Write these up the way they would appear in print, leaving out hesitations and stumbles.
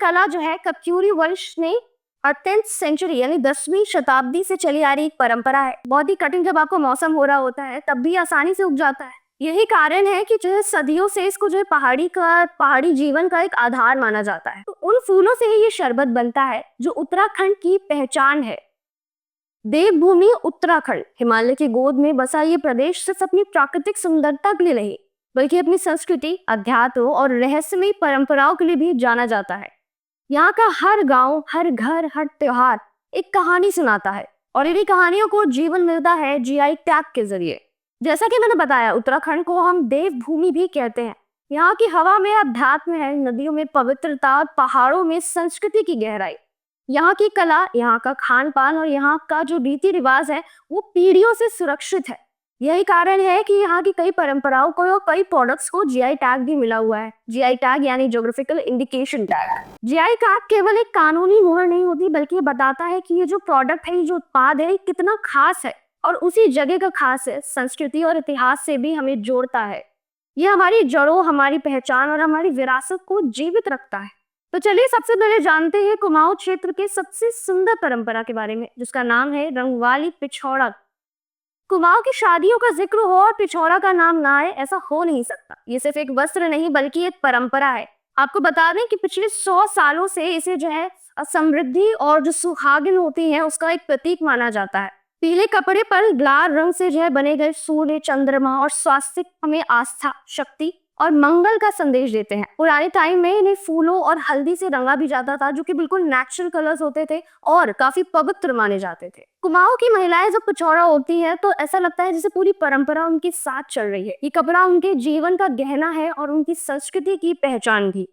कला जो है कप्यूरी वंश ने 10th सेंचुरी यानी 10वीं शताब्दी से चली आ रही एक परंपरा है। बहुत ही कठिन जब आपको मौसम हो रहा होता है तब भी आसानी से उग जाता है। यही कारण है कि जो है सदियों से इसको जो है पहाड़ी जीवन का एक आधार माना जाता है। तो उन फूलों से ही ये शरबत बनता है जो उत्तराखंड की पहचान है। देवभूमि उत्तराखंड हिमालय की गोद में बसा ये प्रदेश सिर्फ अपनी प्राकृतिक सुंदरता के लिए नहीं बल्कि अपनी संस्कृति, अध्यात्म और रहस्यमयी परंपराओं के लिए भी जाना जाता है। यहाँ का हर गांव, हर घर, हर त्योहार एक कहानी सुनाता है और इन्हीं कहानियों को जीवन मिलता है जीआई टैग के जरिए। जैसा कि मैंने बताया, उत्तराखंड को हम देवभूमि भी कहते हैं। यहाँ की हवा में अध्यात्म है, नदियों में पवित्रता और पहाड़ों में संस्कृति की गहराई। यहाँ की कला, यहाँ का खान पान और यहाँ का जो रीति रिवाज है वो पीढ़ियों से सुरक्षित है। यही कारण है कि यहाँ की कई परंपराओं को और कई प्रोडक्ट्स को जीआई टैग भी मिला हुआ है। जीआई टैग यानी geographical indication tag. GI tag केवल एक कानूनी मुहर नहीं होती बल्कि ये बताता है कि ये जो प्रोडक्ट है, ये जो उत्पाद है, कितना खास है और उसी जगह का खास है। संस्कृति और इतिहास से भी हमें जोड़ता है। ये हमारी जड़ों, हमारी पहचान और हमारी विरासत को जीवित रखता है। तो चलिए सबसे पहले जानते हैं कुमाऊं क्षेत्र के सबसे सुंदर परंपरा के बारे में, जिसका नाम है रंगवाली पिछौड़ा। कुमाऊं की शादियों का जिक्र हो और पिछौड़ा का नाम ना आए, ऐसा हो नहीं सकता। ये सिर्फ एक वस्त्र नहीं बल्कि एक परंपरा है। आपको बता दें कि पिछले 100 सालों से इसे जो है समृद्धि और जो सुहागिन होती है उसका एक प्रतीक माना जाता है। पीले कपड़े पर लाल रंग से जो है बने गए सूर्य, चंद्रमा और स्वास्तिक हमें आस्था, शक्ति और मंगल का संदेश देते हैं। पुराने टाइम में इन्हें फूलों और हल्दी से रंगा भी जाता था, जो कि बिल्कुल नेचुरल कलर्स होते थे और काफी पवित्र माने जाते थे। कुमाऊं की महिलाएं जब पिछौड़ा होती है तो ऐसा लगता है जैसे पूरी परंपरा उनके साथ चल रही है। ये कपड़ा उनके जीवन का गहना है और उनकी संस्कृति की पहचान भी।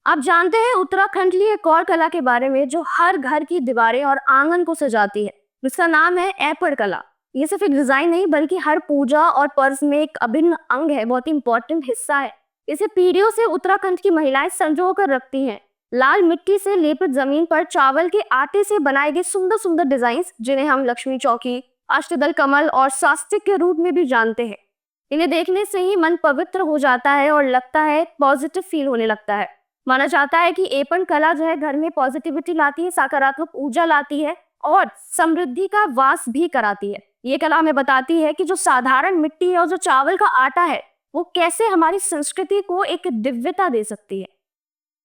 आप जानते हैं उत्तराखंड की एक और कला के बारे में जो हर घर की दीवारें और आंगन को सजाती है, जिसका नाम है ऐपड़ कला। ये सिर्फ एक डिजाइन नहीं बल्कि हर पूजा और पर्व में एक अभिन्न अंग है, बहुत ही इंपॉर्टेंट हिस्सा है। इसे पीढ़ियों से उत्तराखंड की महिलाएं संजो कर रखती हैं। लाल मिट्टी से लेपित जमीन पर चावल के आटे से बनाए गए सुंदर सुंदर डिजाइन, जिन्हें हम लक्ष्मी चौकी, अष्टदल कमल और स्वास्तिक के रूप में भी जानते हैं। इन्हें देखने से ही मन पवित्र हो जाता है और लगता है पॉजिटिव फील होने लगता है। माना जाता है कि ऐपड़ कला जो है घर में पॉजिटिविटी लाती है, सकारात्मक ऊर्जा लाती है और समृद्धि का वास भी कराती है। ये कला हमें बताती है कि जो साधारण मिट्टी और जो चावल का आटा है वो कैसे हमारी संस्कृति को एक दिव्यता दे सकती है।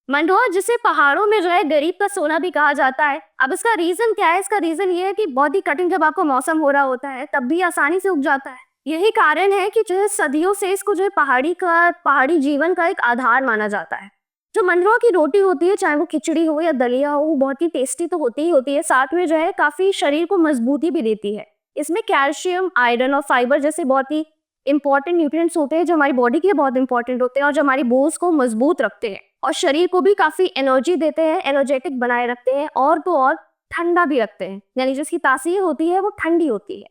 मंडोर, जिसे पहाड़ों में जो है गरीब का सोना भी कहा जाता है। अब इसका रीजन क्या है? इसका रीजन ये है कि बहुत ही कठिन जब आपको मौसम हो रहा होता है तब भी आसानी से उग जाता है। यही कारण है कि जो है सदियों से इसको जो है पहाड़ी जीवन का एक आधार माना जाता है। जो मंडुआ की रोटी होती है, चाहे वो खिचड़ी हो या दलिया हो, वो बहुत ही टेस्टी तो होती ही होती है, साथ में जो है काफी शरीर को मजबूती भी देती है। इसमें कैल्शियम, आयरन और फाइबर जैसे बहुत ही इंपॉर्टेंट न्यूट्रिएंट्स होते हैं जो हमारी बॉडी के लिए बहुत इंपॉर्टेंट होते हैं और जो हमारी बोन्स को मजबूत रखते हैं और शरीर को भी काफी एनर्जी देते हैं, एनर्जेटिक बनाए रखते हैं और तो और ठंडा भी रखते हैं। यानी जिसकी तासीर होती है वो ठंडी होती है।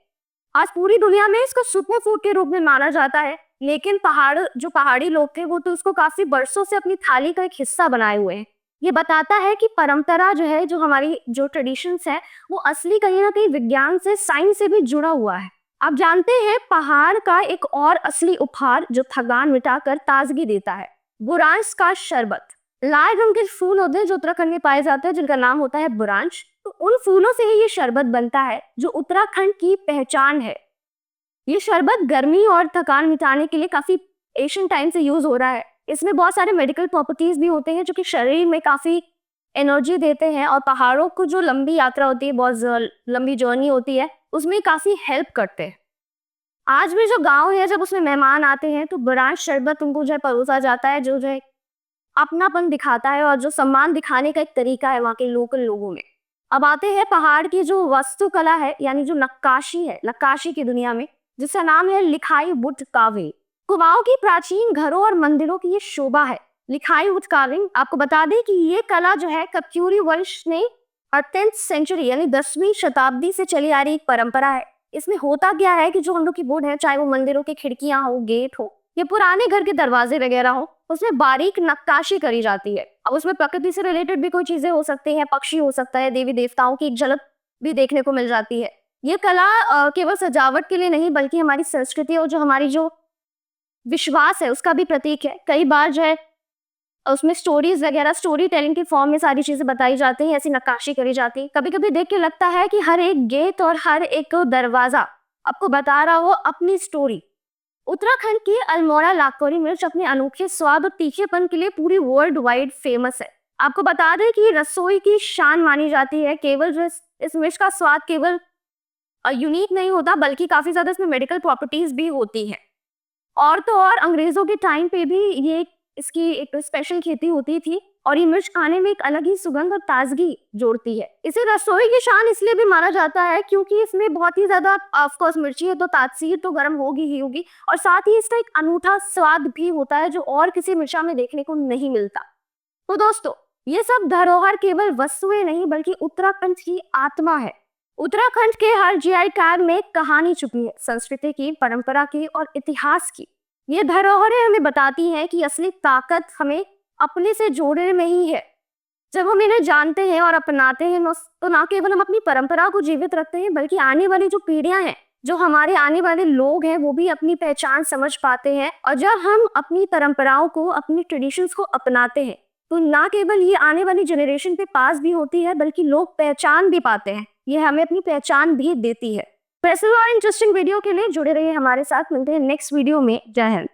आज पूरी दुनिया में इसको सुपर फूड के रूप में माना जाता है, लेकिन पहाड़ी लोग थे वो तो उसको काफी बरसों से अपनी थाली का एक हिस्सा बनाए हुए हैं। ये बताता है कि परंपरा जो है, जो हमारी जो ट्रेडिशंस है, वो असली कहीं ना कहीं विज्ञान से, साइंस से भी जुड़ा हुआ है। आप जानते हैं पहाड़ का एक और असली उपहार जो थकान मिटाकर ताजगी देता है, बुरांश का शरबत। लाल रंग के फूल होते हैं जो उत्तराखंड में पाए जाते हैं, जिनका नाम होता है बुरांश। तो उन फूलों से ही ये शरबत बनता है जो उत्तराखंड की पहचान है। ये शरबत गर्मी और थकान मिटाने के लिए काफी एशियन टाइम से यूज हो रहा है। इसमें बहुत सारे मेडिकल प्रॉपर्टीज भी होते हैं जो कि शरीर में काफी एनर्जी देते हैं और पहाड़ों को जो लंबी यात्रा होती है, बहुत लंबी जर्नी होती है, उसमें काफी हेल्प करते हैं। आज भी जो गांव है, जब उसमें मेहमान आते हैं तो बुरांश शरबत उनको जो है परोसा जाता है, जो है अपनापन दिखाता है और जो सम्मान दिखाने का एक तरीका है वहाँ के लोकल लोगों में। अब आते हैं पहाड़ की जो वास्तुकला है, यानी जो नक्काशी है, नक्काशी की दुनिया में, जिसका नाम है लिखाई वुड कार्विंग। कुमाऊं की प्राचीन घरों और मंदिरों की ये शोभा है, लिखाई वुड कार्विंग। आपको बता दें कि ये कला जो है कप्यूरी वंश ने 10th सेंचुरी यानी 10वीं शताब्दी से चली आ रही एक परंपरा है। इसमें होता क्या है कि जो हम लोग की वुड है, चाहे वो मंदिरों की खिड़कियां हो, गेट हो या पुराने घर के दरवाजे वगैरह हो, उसमें बारीक नक्काशी करी जाती है। अब उसमें प्रकृति से रिलेटेड भी कोई चीजें हो सकती हैं, पक्षी हो सकता है, देवी देवताओं की एक झलक भी देखने को मिल जाती है। ये कला केवल सजावट के लिए नहीं बल्कि हमारी संस्कृति और जो हमारी जो विश्वास है उसका भी प्रतीक है। कई बार जो है उसमें स्टोरीज वगैरह स्टोरी टेलिंग के फॉर्म में सारी चीजें बताई जाती हैं, ऐसी नक्काशी करी जाती है। कभी कभी देख के लगता है कि हर एक गेट और हर एक दरवाजा आपको बता रहा हो अपनी स्टोरी। उत्तराखंड की अल्मोड़ा लाखोरी मिर्च अपने अनोखे स्वाद और तीखेपन के लिए पूरी वर्ल्ड वाइड फेमस है। आपको बता दें कि रसोई की शान मानी जाती है। केवल इस मिर्च का स्वाद केवल यूनिक नहीं होता, बल्कि काफी ज्यादा इसमें मेडिकल प्रॉपर्टीज भी होती है। और तो और अंग्रेजों के टाइम पे भी ये इसकी एक स्पेशल खेती होती थी और ये मिर्च खाने में एक अलग ही सुगंध और ताजगी जोड़ती है। इसे रसोई की शान इसलिए भी माना जाता है क्योंकि इसमें बहुत ही ज्यादा ऑफ कोर्स मिर्ची है तो तासीर तो गर्म होगी ही होगी, और साथ ही इसका एक अनूठा स्वाद भी होता है जो और किसी मिर्चा में देखने को नहीं मिलता। तो दोस्तों, ये सब धरोहर केवल वस्तुएं नहीं बल्कि उत्तराखंड की आत्मा है। उत्तराखंड के हर जीआई टैग में कहानी छुपी है, संस्कृति की, परंपरा की और इतिहास की। ये धरोहरें हमें बताती हैं कि असली ताकत हमें अपने से जोड़ने में ही है। जब हम इन्हें जानते हैं और अपनाते हैं तो ना केवल हम अपनी परंपरा को जीवित रखते हैं बल्कि आने वाली जो पीढ़ियां हैं, जो हमारे आने वाले लोग हैं, वो भी अपनी पहचान समझ पाते हैं। और जब हम अपनी परंपराओं को, अपनी ट्रेडिशंस को अपनाते हैं तो ना केवल ये आने वाली जनरेशन पे पास भी होती है बल्कि लोग पहचान भी पाते हैं। ये हमें अपनी पहचान भी देती है। तो ऐसे और इंटरेस्टिंग वीडियो के लिए जुड़े रहिए हमारे साथ। मिलते हैं नेक्स्ट वीडियो में। जय हिंद।